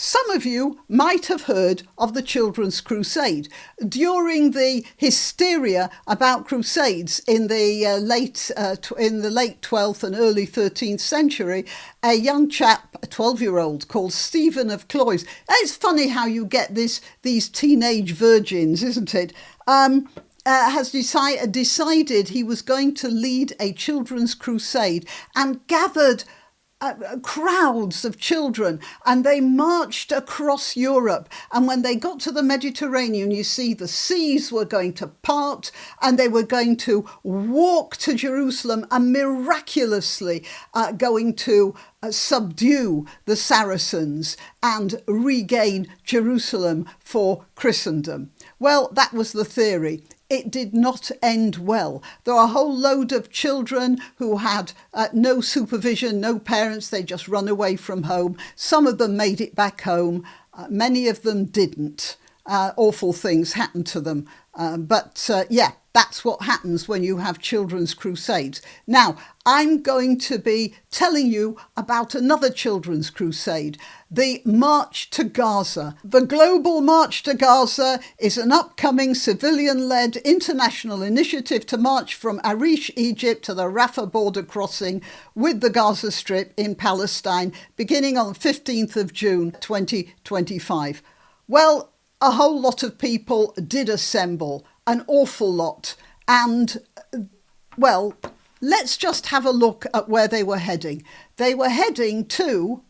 Some of you might have heard of the Children's Crusade. During the hysteria about crusades in the late 12th and early 13th century, a young chap, a 12-year-old called Stephen of Cloyes. It's funny how you get these teenage virgins, isn't it? Has decided he was going to lead a children's crusade and gathered crowds of children, and they marched across Europe. And when they got to the Mediterranean, you see the seas were going to part and they were going to walk to Jerusalem and miraculously going to subdue the Saracens and regain Jerusalem for Christendom. Well, that was the theory. It did not end well. There were a whole load of children who had no supervision, no parents. They just run away from home. Some of them made it back home. Many of them didn't. Awful things happened to them. But that's what happens when you have children's crusades. Now, I'm going to be telling you about another children's crusade, the March to Gaza. The Global March to Gaza is an upcoming civilian-led international initiative to march from Arish, Egypt to the Rafah border crossing with the Gaza Strip in Palestine, beginning on the 15th of June 2025. Well, a whole lot of people did assemble, an awful lot. And, well, let's just have a look at where they were heading. They were heading to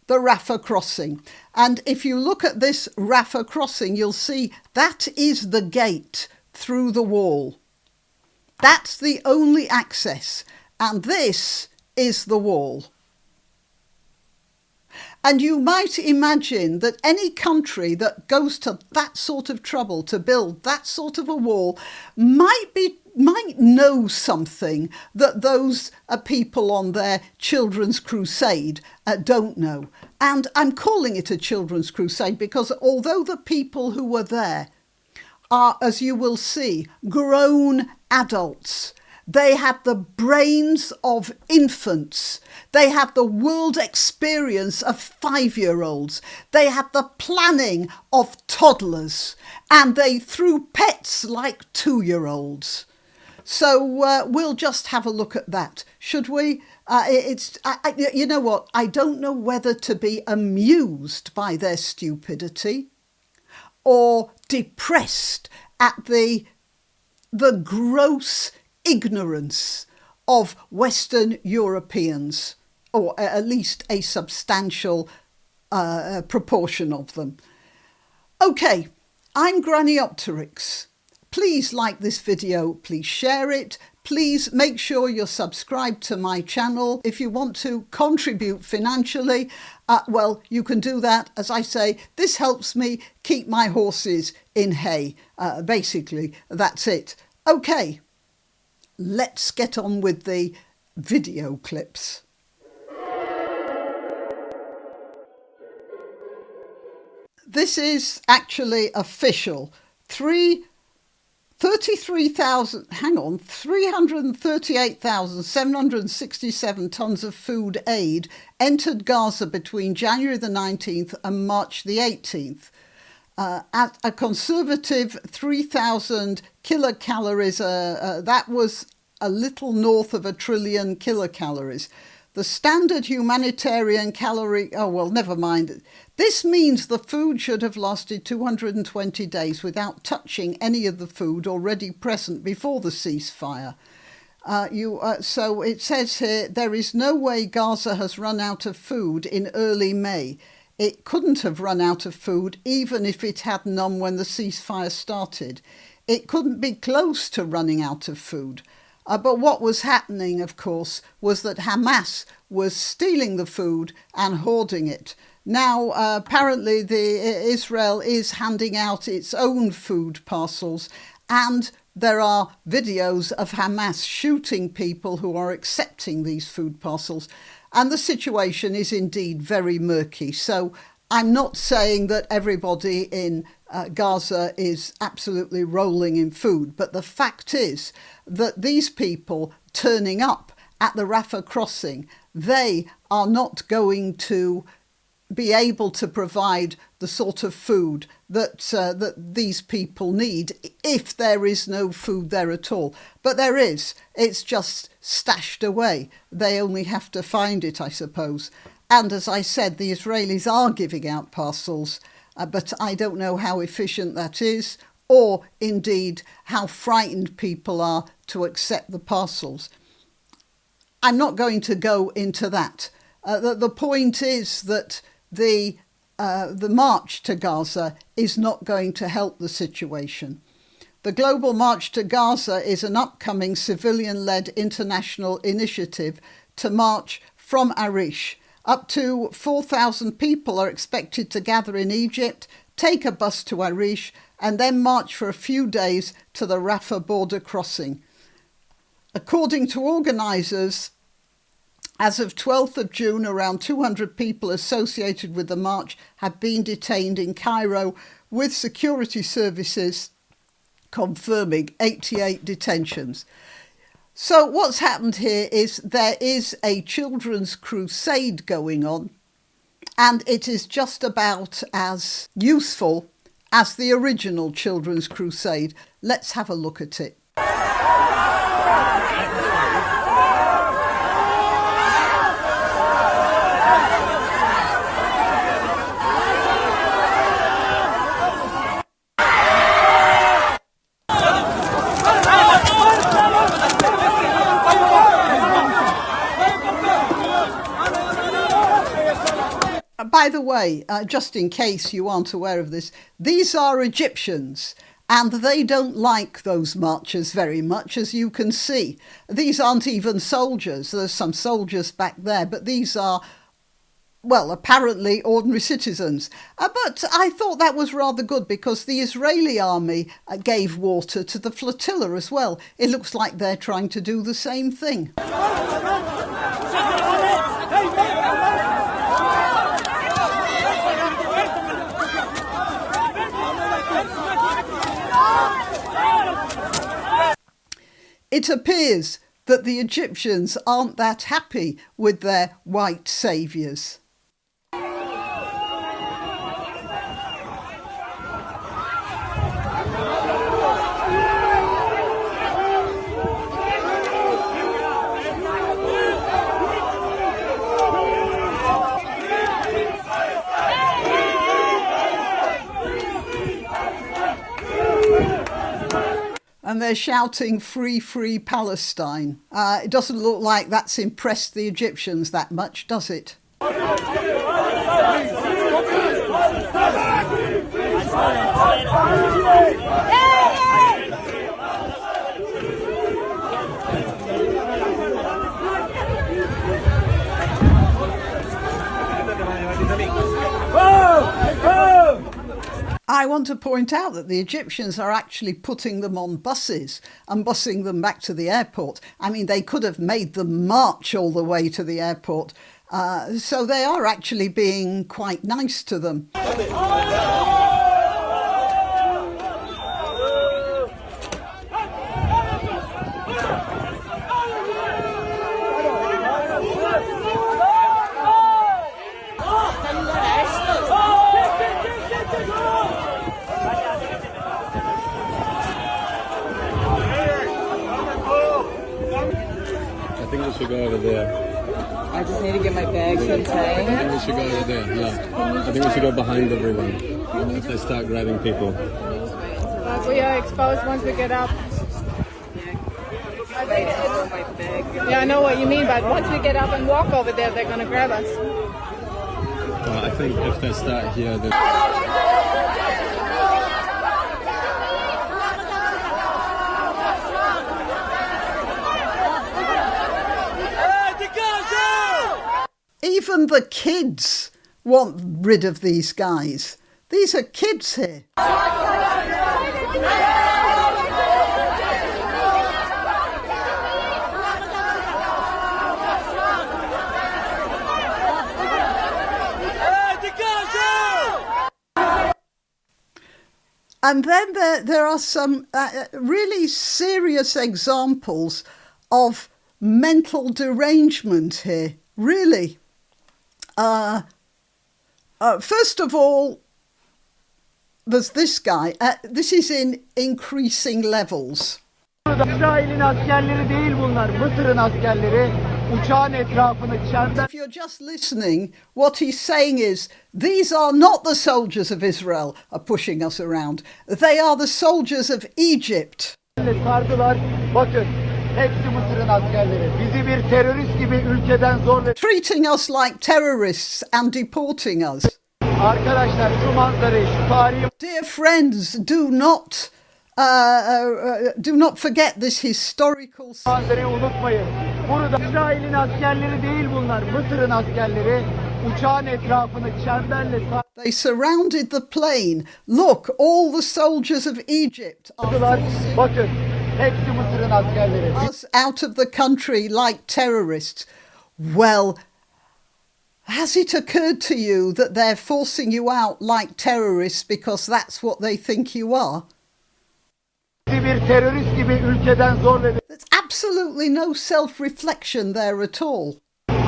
the Rafah crossing. And if you look at this Rafah crossing, you'll see that is the gate through the wall. That's the only access. And this is the wall. And you might imagine that any country that goes to that sort of trouble to build that sort of a wall might know something that those people on their children's crusade don't know. And I'm calling it a children's crusade because although the people who were there are, as you will see, grown adults, they have the brains of infants. They have the world experience of 5-year-olds. They have the planning of toddlers. And they threw pets like 2-year-olds. So we'll just have a look at that, should we? You know what? I don't know whether to be amused by their stupidity or depressed at the gross ignorance of Western Europeans, or at least a substantial proportion of them. Okay, I'm Granniopteryx. Please like this video, please share it. Please make sure you're subscribed to my channel. If you want to contribute financially, well, you can do that. As I say, this helps me keep my horses in hay. Basically, that's it. Okay. Let's get on with the video clips. This is actually official. 338,767 tonnes of food aid entered Gaza between January the 19th and March the 18th. At a conservative 3,000 kilocalories, that was a little north of 1 trillion kilocalories. The standard humanitarian calorie, oh well, never mind. This means the food should have lasted 220 days without touching any of the food already present before the ceasefire. So it says here, there is no way Gaza has run out of food in early May. It couldn't have run out of food even if it had none when the ceasefire started. It couldn't be close to running out of food. But what was happening, of course, was that Hamas was stealing the food and hoarding it. Now, apparently, Israel is handing out its own food parcels, and there are videos of Hamas shooting people who are accepting these food parcels. And the situation is indeed very murky. So I'm not saying that everybody in Gaza is absolutely rolling in food, but the fact is that these people turning up at the Rafah crossing, they are not going to be able to provide the sort of food that these people need, if there is no food there at all. But there is. It's just stashed away. They only have to find it, I suppose. And as I said, the Israelis are giving out parcels, but I don't know how efficient that is, or indeed how frightened people are to accept the parcels. I'm not going to go into that. The point is that the march to Gaza is not going to help the situation. The Global March to Gaza is an upcoming civilian-led international initiative to march from Arish. Up to 4,000 people are expected to gather in Egypt, take a bus to Arish, and then march for a few days to the Rafah border crossing. According to organisers, as of 12th of June, around 200 people associated with the march have been detained in Cairo, with security services confirming 88 detentions. So what's happened here is there is a children's crusade going on, and it is just about as useful as the original children's crusade. Let's have a look at it. By the way, just in case you aren't aware of this, these are Egyptians, and they don't like those marchers very much, as you can see. These aren't even soldiers. There's some soldiers back there, but these are, well, apparently ordinary citizens. But I thought that was rather good, because the Israeli army gave water to the flotilla as well. It looks like they're trying to do the same thing. It appears that the Egyptians aren't that happy with their white saviours. And they're shouting, "Free, free Palestine." It doesn't look like that's impressed the Egyptians that much, does it? I want to point out that the Egyptians are actually putting them on buses and busing them back to the airport. I mean, they could have made them march all the way to the airport. So they are actually being quite nice to them. I think we should go over there. I just need to get my bags untied. I think we should go over there, yeah. I think we should go behind everyone if they start grabbing people. We are exposed once we get up. Yeah, I know what you mean, but once we get up and walk over there, they're going to grab us. Well, I think if they start here, then... Even the kids want rid of these guys. These are kids here. And then there are some really serious examples of mental derangement here, really. First of all, there's this guy. This is in increasing levels. İsrail'in askerleri değil bunlar. Mısır'ın askerleri uçağın etrafını çember. If you're just listening, what he's saying is, these are not the soldiers of Israel are pushing us around. They are the soldiers of Egypt. Sardılar. Bakın, hepsi Mısır'ın askerleri. Bizi bir terörist gibi ülkeden zorla. Treating us like terrorists and deporting us. Arkadaşlar şu manzarayı, şu tarihi Dear friends, do not forget this historical. manzarayı unutmayın. Burada İsrail'in askerleri değil bunlar. Mısır'ın askerleri uçağın etrafını çemberle They surrounded the plane. Look, all the soldiers of Egypt are sardılar. forcing Bakın, hepsi Mısır'ın askerleri. us out of the country like terrorists. Well, has it occurred to you that they're forcing you out like terrorists because that's what they think you are? Bizi bir terörist gibi ülkeden zorla. There's absolutely no self-reflection there at all.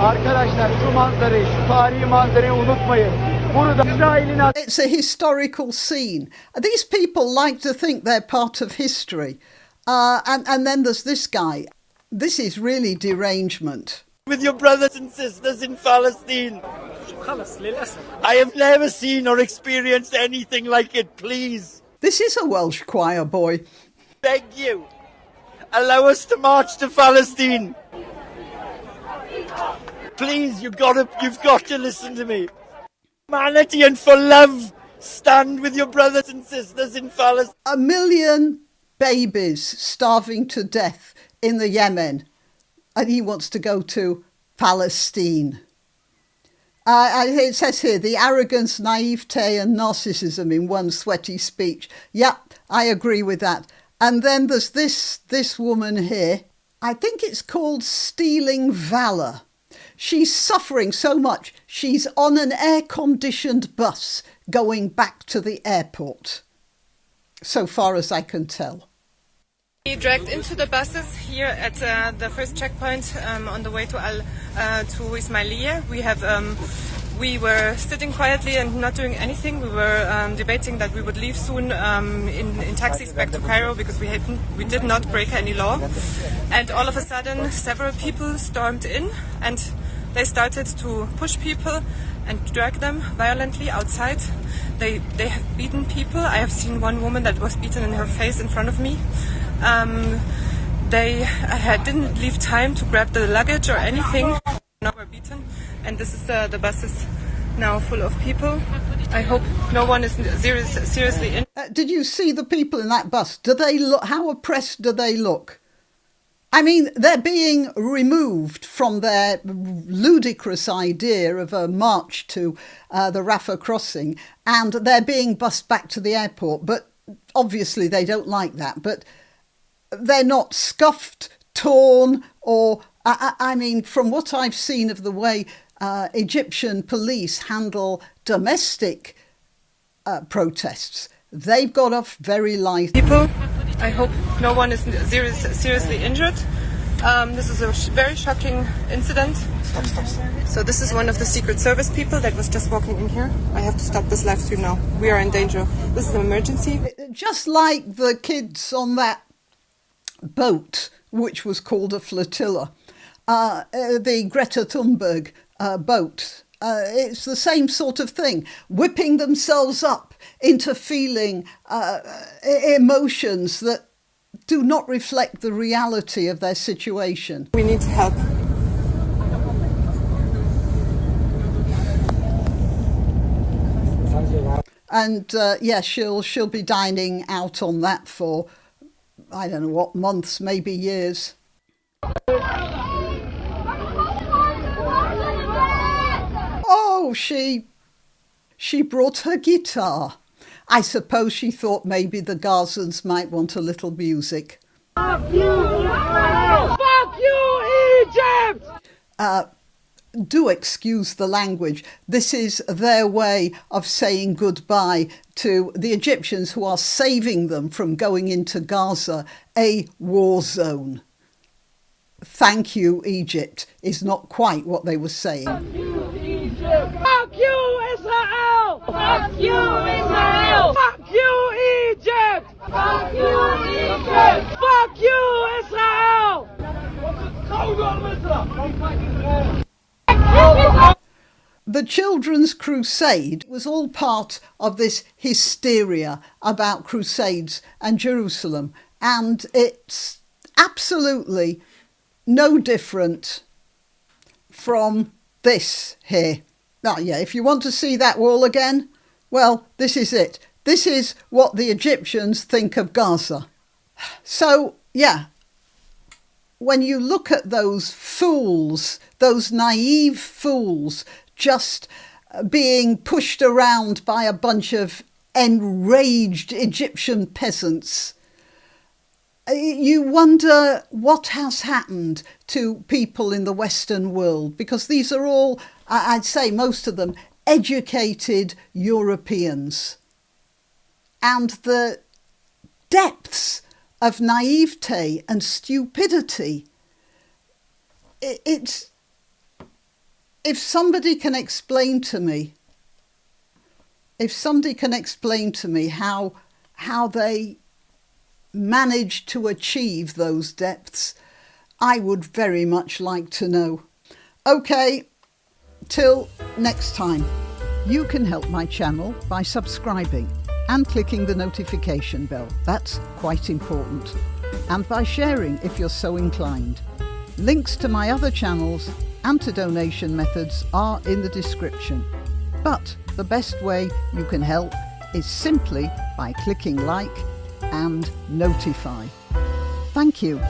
Arkadaşlar şu manzarayı, şu tarihi manzarayı unutmayın. Burada İsrail'in It's a historical scene. These people like to think they're part of history. And then there's this guy. This is really derangement. With your brothers and sisters in Palestine. I have never seen or experienced anything like it, please. This is a Welsh choir boy. Beg you. Allow us to march to Palestine. Please, you've got to listen to me. Humanity and for love, stand with your brothers and sisters in Palestine. 1 million babies starving to death in the Yemen, and he wants to go to Palestine. It says here, the arrogance, naivete and narcissism in one sweaty speech. Yep, I agree with that. And then there's this woman here. I think it's called Stealing Valour. She's suffering so much, she's on an air-conditioned bus going back to the airport, so far as I can tell. We dragged into the buses here at the first checkpoint on the way to Ismailia. We were sitting quietly and not doing anything. We were debating that we would leave soon in taxis back to Cairo because we did not break any law. And all of a sudden, several people stormed in and they started to push people and drag them violently outside. They have beaten people. I have seen one woman that was beaten in her face in front of me. They didn't leave time to grab the luggage or anything. Now we're beaten, and this is the bus is now full of people. I hope no one is seriously injured. Did you see the people in that bus? Do they look? How oppressed do they look? I mean, they're being removed from their ludicrous idea of a march to the Rafah crossing, and they're being bussed back to the airport. But obviously they don't like that. But they're not scuffed, torn, or... I mean, from what I've seen of the way Egyptian police handle domestic protests, they've got off very light. People, I hope no one is seriously injured. This is a very shocking incident. So this is one of the Secret Service people that was just walking in here. I have to stop this live stream now. We are in danger. This is an emergency. Just like the kids on that boat, which was called a flotilla. The Greta Thunberg boat. It's the same sort of thing, whipping themselves up into feeling emotions that do not reflect the reality of their situation. We need help. And she'll be dining out on that for, I don't know what, months, maybe years. Oh, she brought her guitar. I suppose she thought maybe the Gazans might want a little music. Fuck you, Israel! Fuck you, Egypt! Do excuse the language. This is their way of saying goodbye to the Egyptians who are saving them from going into Gaza, a war zone. Thank you, Egypt, is not quite what they were saying. Fuck you, Egypt! Fuck you, Israel! Fuck you, Israel! Fuck you, Egypt! Fuck you, Egypt! Fuck you, Israel! The Children's Crusade was all part of this hysteria about Crusades and Jerusalem, and it's absolutely no different from this here. Oh yeah, if you want to see that wall again, well, this is it. This is what the Egyptians think of Gaza. So, yeah, when you look at those fools, those naive fools, just being pushed around by a bunch of enraged Egyptian peasants, you wonder what has happened to people in the Western world, because these are all, I'd say most of them, educated Europeans. And the depths of naivete and stupidity, it's, if somebody can explain to me how they managed to achieve those depths, I would very much like to know. Okay, till next time. You can help my channel by subscribing and clicking the notification bell. That's quite important. And by sharing if you're so inclined. Links to my other channels and to donation methods are in the description. But the best way you can help is simply by clicking like and notify. Thank you.